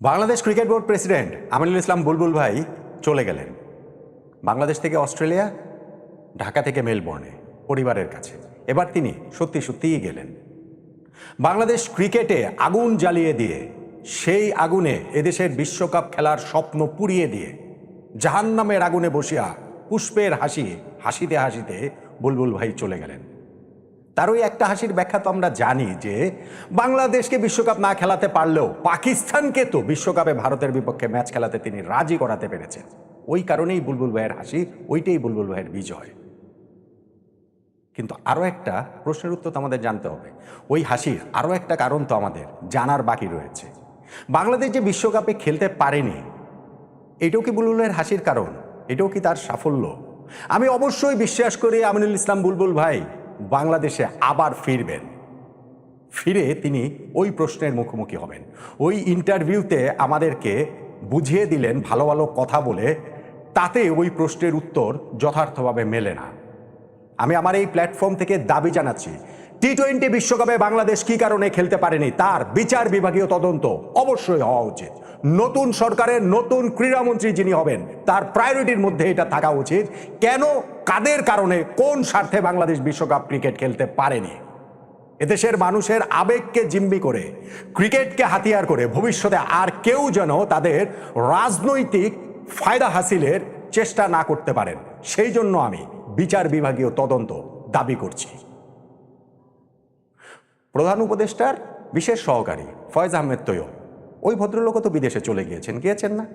Bangladesh cricket board president Aminul Islam Bulbul ভাই চলে গেলেন বাংলাদেশ থেকে অস্ট্রেলিয়া, ঢাকা থেকে মেলবোর্নে পরিবারের কাছে। এবার তিনি সত্যি সত্যিই গেলেন। বাংলাদেশ ক্রিকেটে আগুন জ্বালিয়ে দিয়ে, সেই আগুনে এদেশের বিশ্বকাপ খেলার স্বপ্ন পুড়িয়ে দিয়ে, জাহান্নামের আগুনে বসিয়া পুষ্পের হাসিতে হাসিতে বুলবুল ভাই চলে গেলেন। তার ওই একটা হাসির ব্যাখ্যা তো আমরা জানি যে বাংলাদেশকে বিশ্বকাপ না খেলাতে পারলেও পাকিস্তানকে তো বিশ্বকাপে ভারতের বিপক্ষে ম্যাচ খেলাতে তিনি রাজি করাতে পেরেছেন। ওই কারণেই বুলবুল ভাইয়ের হাসি, ওইটাই বুলবুল ভাইয়ের বিজয়। কিন্তু আরও একটা প্রশ্নের উত্তর তো আমাদের জানতে হবে। ওই হাসির আরও একটা কারণ তো আমাদের জানার বাকি রয়েছে। বাংলাদেশ যে বিশ্বকাপে খেলতে পারেনি, এটাও কি বুলবুল ভাইয়ের হাসির কারণ? এটাও কি তার সাফল্য? আমি অবশ্যই বিশ্বাস করি আমিনুল ইসলাম বুলবুল ভাই বাংলাদেশে আবার ফিরবেন। ফিরে তিনি ওই প্রশ্নের মুখোমুখি হবেন। ওই ইন্টারভিউতে আমাদেরকে বুঝিয়ে দিলেন ভালো ভালো কথা বলে, তাতে ওই প্রশ্নের উত্তর যথার্থভাবে মেলে না। আমি আমার এই প্ল্যাটফর্ম থেকে দাবি জানাচ্ছি, টি-20 বিশ্বকাপে বাংলাদেশ কি কারণে খেলতে পারেনি তার বিচার বিভাগীয় তদন্ত অবশ্যই হওয়া উচিত। নতুন সরকারের নতুন ক্রীড়ামন্ত্রী যিনি হবেন তার প্রায়োরিটির মধ্যে এটা থাকা উচিত। কেন, কাদের কারণে, কোন স্বার্থে বাংলাদেশ বিশ্বকাপ ক্রিকেট খেলতে পারেনি? এদেশের মানুষের আবেগকে জিম্মি করে, ক্রিকেটকে হাতিয়ার করে ভবিষ্যতে আর কেউ যেন তাদের রাজনৈতিক ফায়দা হাসিলের চেষ্টা না করতে পারেন, সেই জন্য আমি বিচার বিভাগীয় তদন্ত দাবি করছি। প্রধান উপদেষ্টার বিশেষ সহকারী ফয়েজ আহমেদ তৈয়ব, ওই ভদ্রলোকও তো বিদেশে চলে গিয়েছেন না?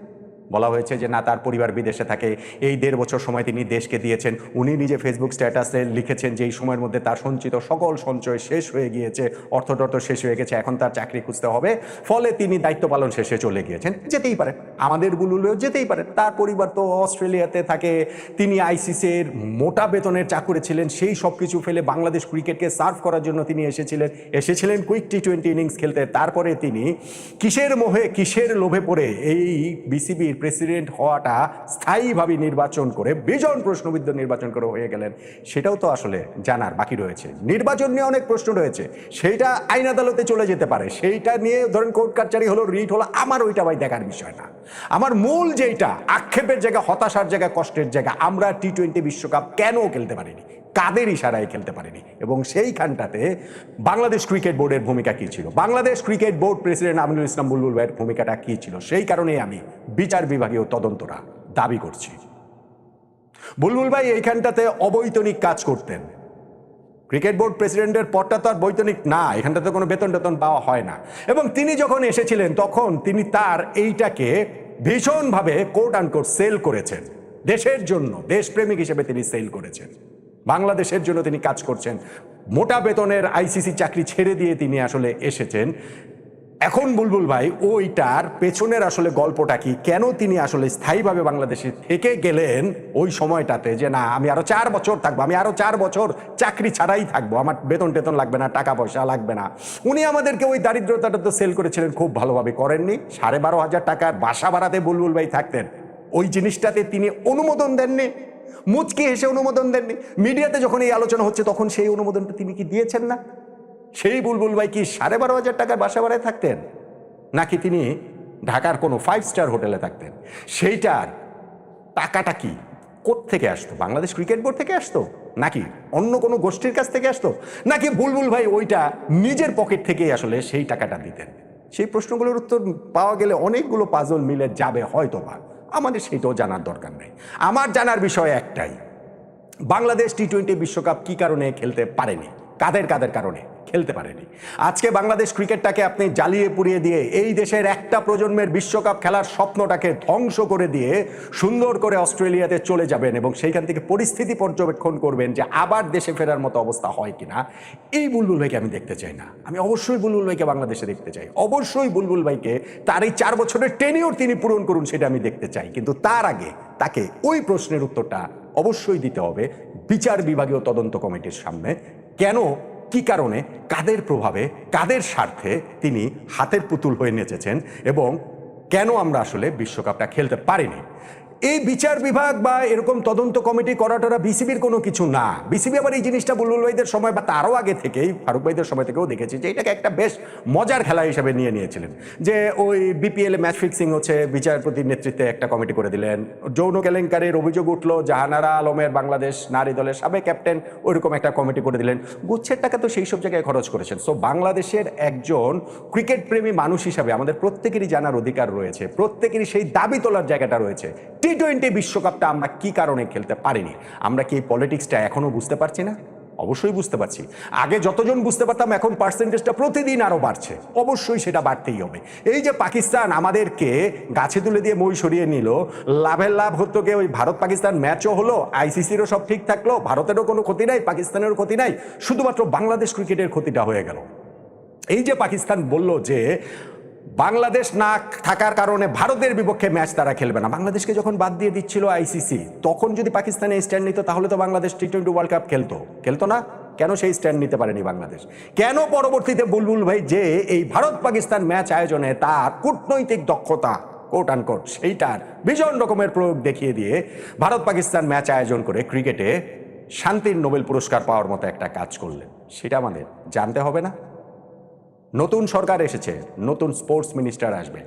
বলা হয়েছে যে না, তার পরিবার বিদেশে থাকে, এই 1.5 বছর সময় তিনি দেশকে দিয়েছেন। উনি নিজে ফেসবুক স্ট্যাটাসে লিখেছেন যে এই সময়ের মধ্যে তার সঞ্চিত সকল সঞ্চয় শেষ হয়ে গিয়েছে, অর্থটর্থ শেষ হয়ে গেছে, এখন তার চাকরি খুঁজতে হবে, ফলে তিনি দায়িত্ব পালন শেষে চলে গিয়েছেন। যেতেই পারেন, আমাদের বুলবুলেও যেতেই পারেন। তার পরিবার তো অস্ট্রেলিয়াতে থাকে, তিনি আইসিসির মোটা বেতনের চাকুরে ছিলেন, সেই সব কিছু ফেলে বাংলাদেশ ক্রিকেটকে সার্ভ করার জন্য তিনি এসেছিলেন কুইক টি-20 ইনিংস খেলতে। তারপরে তিনি কিসের মোহে কিসের লোভে পড়ে এই বিসিবির প্রেসিডেন্ট হওয়াটা স্থায়ীভাবে নির্বাচন করে, বিজন প্রশ্নবিদ্ধ নির্বাচন করে হয়ে গেলেন, সেটাও তো আসলে জানার বাকি রয়েছে। নির্বাচন নিয়ে অনেক প্রশ্ন রয়েছে, সেইটা আইন আদালতে চলে যেতে পারে, সেইটা নিয়ে ধরেন কোর্ট কাচারি হলো, রিট হলো, আমার ওইটা ভাই দেখার বিষয় না। আমার মূল যেটা আক্ষেপের জায়গা, হতাশার জায়গা, কষ্টের জায়গা, আমরা টি-20 বিশ্বকাপ কেন খেলতে পারিনি, কাদের ইশারায় খেলতে পারেনি, এবং সেইখানটাতে বাংলাদেশ ক্রিকেট বোর্ডের ভূমিকা কী ছিল, Bangladesh cricket board president Aminul Islam Bulbul ভাইয়ের ভূমিকাটা কী ছিল, সেই কারণেই আমি বিচার বিভাগীয় তদন্তটা দাবি করছি। বুলবুল ভাই এইখানটাতে অবৈতনিক কাজ করতেন। ক্রিকেট বোর্ড প্রেসিডেন্টের পদটা তো আর বৈতনিক না, এখানটাতে কোনো বেতন টেতন পাওয়া হয় না। এবং তিনি যখন এসেছিলেন তখন তিনি তার এইটাকে ভীষণভাবে কোট আনকোট সেল করেছেন। দেশের জন্য, দেশপ্রেমিক হিসেবে তিনি সেল করেছেন, বাংলাদেশের জন্য তিনি কাজ করছেন। মোটা বেতনের আইসিসি চাকরি ছেড়ে দিয়ে তিনি আসলে এসেছেন। এখন বুলবুল ভাই ওইটার পেছনের আসলে গল্পটা কি, কেন তিনি আসলে স্থায়ীভাবে বাংলাদেশে থেকে গেলেন ওই সময়টাতে, যে না আমি আরো 4 বছর থাকবো, আমি আরো 4 বছর চাকরি ছাড়াই থাকবো, আমার বেতন টেতন লাগবে না, টাকা পয়সা লাগবে না। উনি আমাদেরকে ওই দারিদ্রতাটা তো সেল করেছিলেন, খুব ভালোভাবে করেননি। 12,500 টাকার বাসা ভাড়াতে বুলবুল ভাই থাকতেন, ওই জিনিসটাতে তিনি অনুমোদন দেননি, মুচকি হেসে অনুমোদন দেননি। মিডিয়াতে যখন এই আলোচনা হচ্ছে তখন সেই অনুমোদনটা তিনি কি দিয়েছেন না? সেই বুলবুল ভাই কি 12,500 টাকার বাসা ভাড়ায় থাকতেন, নাকি তিনি ঢাকার কোনো 5 স্টার হোটেলে থাকতেন? সেইটার টাকাটা কি কোত্থেকে আসতো? বাংলাদেশ ক্রিকেট বোর্ড থেকে আসতো, নাকি অন্য কোনো গোষ্ঠীর কাছ থেকে আসতো, নাকি বুলবুল ভাই ওইটা নিজের পকেট থেকেই আসলে সেই টাকাটা দিতেন? সেই প্রশ্নগুলোর উত্তর পাওয়া গেলে অনেকগুলো পাজল মিলে যাবে হয়তো বা, আমাদের সেইটাও জানার দরকার নেই। আমার জানার বিষয় একটাই, বাংলাদেশ টি-20 বিশ্বকাপ কি কারণে খেলতে পারেনি, কাদের কারণে খেলতে পারেনি। আজকে বাংলাদেশ ক্রিকেটটাকে আপনি জ্বালিয়ে পুড়িয়ে দিয়ে এই দেশের একটা প্রজন্মের বিশ্বকাপ খেলার স্বপ্নটাকে ধ্বংস করে দিয়ে সুন্দর করে অস্ট্রেলিয়াতে চলে যাবেন এবং সেইখান থেকে পরিস্থিতি পর্যবেক্ষণ করবেন যে আবার দেশে ফেরার মতো অবস্থা হয় কিনা। এই বুলবুল ভাইকে আমি দেখতে চাই না। আমি অবশ্যই বুলবুল ভাইকে বাংলাদেশে দেখতে চাই, অবশ্যই বুলবুল ভাইকে তার এই 4 বছরের টেনিওর তিনি পূরণ করুন, সেটা আমি দেখতে চাই। কিন্তু তার আগে তাকে ওই প্রশ্নের উত্তরটা অবশ্যই দিতে হবে বিচার বিভাগীয় তদন্ত কমিটির সামনে। কেন, কি কারণে, কাদের প্রভাবে, কাদের স্বার্থে তিনি হাতের পুতুল হয়ে নেচেছেন, এবং কেন আমরা আসলে বিশ্বকাপটা খেলতে পারিনি। এই বিচার বিভাগ বা এরকম তদন্ত কমিটি করাটা বিসিবির কোনো কিছু না। বিসিবি আবার এই জিনিসটা বুলবুল ভাইদের সময় বা তারও আগে থেকেই, ফারুক ভাইদের সময় থেকেও দেখেছি যে এটাকে একটা বেশ মজার খেলা হিসেবে নিয়েছিলেন, যে ওই বিপিএল ম্যাচ ফিক্সিং হচ্ছে, বিচারপতির নেতৃত্বে একটা কমিটি করে দিলেন। যৌন কেলেঙ্কারির অভিযোগ উঠলো, জাহানারা আলমের বাংলাদেশ নারী দলের সাবেক ক্যাপ্টেন, ওইরকম একটা কমিটি করে দিলেন। গুচ্ছের টাকা তো সেই সব জায়গায় খরচ করেছেন। সো বাংলাদেশের একজন ক্রিকেট প্রেমী মানুষ হিসাবে আমাদের প্রত্যেকেরই জানার অধিকার রয়েছে, প্রত্যেকেরই সেই দাবি তোলার জায়গাটা রয়েছে। টি-20 বিশ্বকাপটা আমরা কি কারণে খেলতে পারিনি? আমরা কি এই পলিটিক্সটা এখনো বুঝতে পারছি না? অবশ্যই বুঝতে পারছি। আগে যতজন বুঝতে পারতাম, এখন পার্সেন্টেজটা প্রতিদিন আরো বাড়ছে। অবশ্যই সেটা বাড়তেই হবে। এই যে পাকিস্তান আমাদেরকে গাছে তুলে দিয়ে মই সরিয়ে নিল, লাভের লাভ হতো কি ওই ভারত পাকিস্তান ম্যাচও হলো, আইসিসিরও সব ঠিক থাকলো, ভারতেরও কোনো ক্ষতি নাই, পাকিস্তানেরও ক্ষতি নাই, শুধুমাত্র বাংলাদেশ ক্রিকেটের ক্ষতিটা হয়ে গেল। এই যে পাকিস্তান বলল যে বাংলাদেশ না থাকার কারণে ভারতের বিপক্ষে ম্যাচ তারা খেলবে না, বাংলাদেশকে যখন বাদ দিয়ে দিচ্ছিল আইসিসি, তখন যদি পাকিস্তানে স্ট্যান্ড নিত তাহলে তো বাংলাদেশ টি-20 ওয়ার্ল্ড কাপ খেলতো না। কেন সেই স্ট্যান্ড নিতে পারেনি বাংলাদেশ? কেন পরবর্তীতে বুলবুল ভাই যে এই ভারত পাকিস্তান ম্যাচ আয়োজনে তার কূটনৈতিক দক্ষতা কোট আনকোট সেইটার ভীষণ রকমের প্রয়োগ দেখিয়ে দিয়ে ভারত পাকিস্তান ম্যাচ আয়োজন করে ক্রিকেটে শান্তির নোবেল পুরস্কার পাওয়ার মতো একটা কাজ করলেন? সেটা আমাদের জানতে হবে না? নতুন সরকার এসেছে, নতুন স্পোর্টস মিনিস্টার আসবে।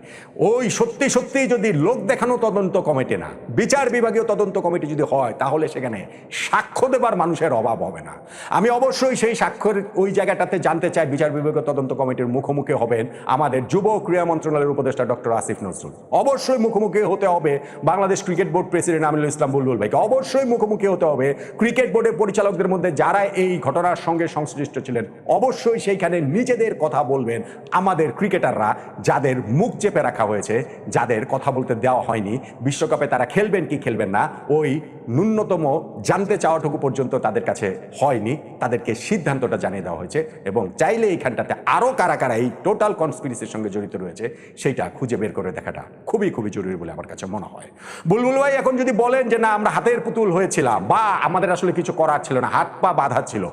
ওই সত্যি যদি লোক দেখানো তদন্ত কমিটি না, বিচার বিভাগীয় তদন্ত কমিটি যদি হয়, তাহলে সেখানে সাক্ষ্য দেবার মানুষের অভাব হবে না। আমি অবশ্যই সেই সাক্ষ্যের ওই জায়গাটাতে জানতে চাই। বিচার বিভাগীয় তদন্ত কমিটির মুখোমুখি হবেন আমাদের যুব ক্রীড়া মন্ত্রণালয়ের উপদেষ্টা ডক্টর আসিফ নজরুল। অবশ্যই মুখোমুখি হতে হবে Bangladesh cricket board president Aminul Islam Bulbul ভাইকে। অবশ্যই মুখোমুখি হতে হবে ক্রিকেট বোর্ডের পরিচালকদের মধ্যে যারা এই ঘটনার সঙ্গে সংশ্লিষ্ট ছিলেন। অবশ্যই সেইখানে নিজেদের কথা বলবেন আমাদের ক্রিকেটাররা, যাদের মুখ চেপে রাখা হয়েছে, যাদের কথা বলতে দেওয়া হয়নি। বিশ্বকাপে তারা খেলবেন কি খেলবেন না, ওই ন্যূনতম জানতে চাওয়াটুকু পর্যন্ত তাদের কাছে হয়নি। তাদেরকে সিদ্ধান্তটা জানিয়ে দেওয়া হয়েছে এবং চাইলে এইখানটাতে আরও কারা কারা এই টোটাল কনস্পিরেসির সঙ্গে জড়িত রয়েছে সেইটা খুঁজে বের করে দেখাটা খুবই জরুরি বলে আমার কাছে মনে হয়। বুলবুল ভাই এখন যদি বলেন যে না আমরা হাতের পুতুল হয়েছিলাম বা আমাদের আসলে কিছু করার ছিল না, হাত পা বাঁধা ছিল,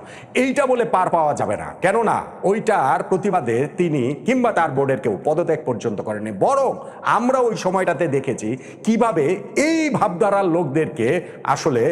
এইটা বলে পার পাওয়া যাবে না। কেননা ওইটার প্রতিবাদে তিনি কিংবা তার বোর্ডের কেউ পদত্যাগ পর্যন্ত করেনি। বরং আমরা ওই সময়টাতে দেখেছি কিভাবে এই ভাবধারার লোকদেরকে আসলে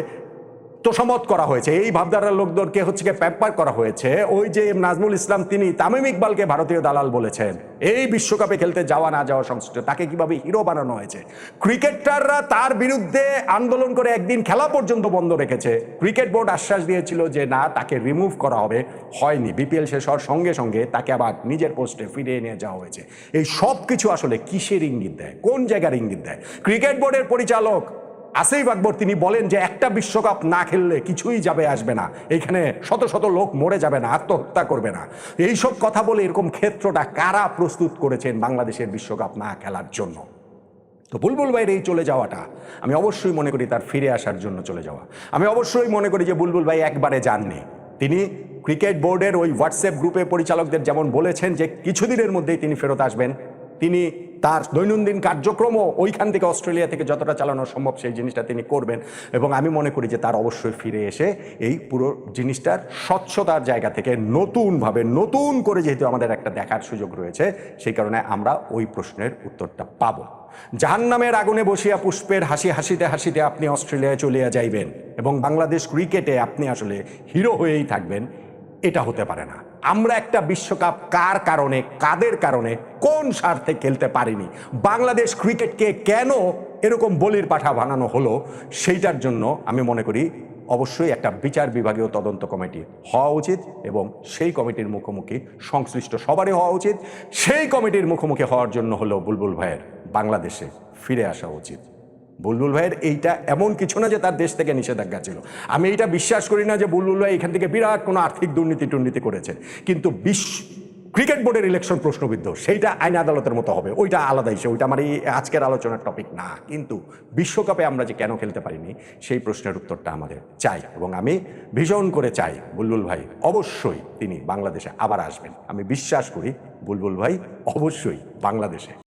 তোষামত করা হয়েছে, এই ভাবধারার লোকদেরকে হচ্ছে প্যাম্পার করা হয়েছে। ওই যে নাজমুল ইসলাম, তিনি তামিম ইকবালকে ভারতীয় দালাল বলেছেন, এই বিশ্বকাপে খেলতে যাওয়া না যাওয়া সংশ্লিষ্ট, তাকে কিভাবে হিরো বানানো হয়েছে। ক্রিকেটাররা তার বিরুদ্ধে আন্দোলন করে একদিন খেলা পর্যন্ত বন্ধ রেখেছে। ক্রিকেট বোর্ড আশ্বাস দিয়েছিল যে না, তাকে রিমুভ করা হবে, হয়নি। বিপিএল শেষ হওয়ার সঙ্গে সঙ্গে তাকে আবার নিজের পোস্টে ফিরিয়ে নিয়ে যাওয়া হয়েছে। এই সব কিছু আসলে কিসের ইঙ্গিত দেয়, কোন জায়গার ইঙ্গিত দেয়? ক্রিকেট বোর্ডের পরিচালক আসিফ আকবর তিনি বলেন যে একটা বিশ্বকাপ না খেললে কিছুই যাবে আসবে না, এখানে শত শত লোক মরে যাবে না, আত্মহত্যা করবে না। এইসব কথা বলে এরকম ক্ষেত্রটা কারা প্রস্তুত করেছেন বাংলাদেশের বিশ্বকাপ না খেলার জন্য? তো বুলবুল ভাইয়ের এই চলে যাওয়াটা আমি অবশ্যই মনে করি তার ফিরে আসার জন্য চলে যাওয়া। আমি অবশ্যই মনে করি যে বুলবুল ভাই একবারে যাননি। তিনি ক্রিকেট বোর্ডের ওই হোয়াটসঅ্যাপ গ্রুপে পরিচালকদের যেমন বলেছেন যে কিছুদিনের মধ্যেই তিনি ফেরত আসবেন, তিনি তার দৈনন্দিন কার্যক্রমও ওইখান থেকে অস্ট্রেলিয়া থেকে যতটা চালানো সম্ভব সেই জিনিসটা তিনি করবেন। এবং আমি মনে করি যে তার অবশ্যই ফিরে এসে এই পুরো জিনিসটার স্বচ্ছতার জায়গা থেকে নতুনভাবে নতুন করে যেহেতু আমাদের একটা দেখার সুযোগ রয়েছে, সেই কারণে আমরা ওই প্রশ্নের উত্তরটা পাবো। জাহান্নামের আগুনে বসিয়া পুষ্পের হাসি হাসিতে হাসিতে আপনি অস্ট্রেলিয়ায় চলিয়া যাইবেন এবং বাংলাদেশ ক্রিকেটে আপনি আসলে হিরো হয়েই থাকবেন, এটা হতে পারে না। আমরা একটা বিশ্বকাপ কার কারণে, কাদের কারণে, কোন স্বার্থে খেলতে পারিনি, বাংলাদেশ ক্রিকেটকে কেন এরকম বলির পাঠা বানানো হলো, সেইটার জন্য আমি মনে করি অবশ্যই একটা বিচার বিভাগীয় তদন্ত কমিটি হওয়া উচিত এবং সেই কমিটির মুখোমুখি সংশ্লিষ্ট সবারই হওয়া উচিত। সেই কমিটির মুখোমুখি হওয়ার জন্য হলো বুলবুল ভাইয়ের বাংলাদেশে ফিরে আসা উচিত। বুলবুল ভাইয়ের এইটা এমন কিছু না যে তার দেশ থেকে নিষেধাজ্ঞা ছিল। আমি এইটা বিশ্বাস করি না যে বুলবুল ভাই এখান থেকে বিরাট কোনো আর্থিক দুর্নীতি করেছেন। কিন্তু ক্রিকেট বোর্ডের ইলেকশন প্রশ্নবিদ্ধ, সেইটা আইন আদালতের মতো হবে, ওইটা আলাদা ইস্যু, ওইটা আমার এই আজকের আলোচনার টপিক না। কিন্তু বিশ্বকাপে আমরা যে কেন খেলতে পারিনি সেই প্রশ্নের উত্তরটা আমাদের চাই এবং আমি ভীষণ করে চাই বুলবুল ভাই অবশ্যই তিনি বাংলাদেশে আবার আসবেন। আমি বিশ্বাস করি বুলবুল ভাই অবশ্যই বাংলাদেশে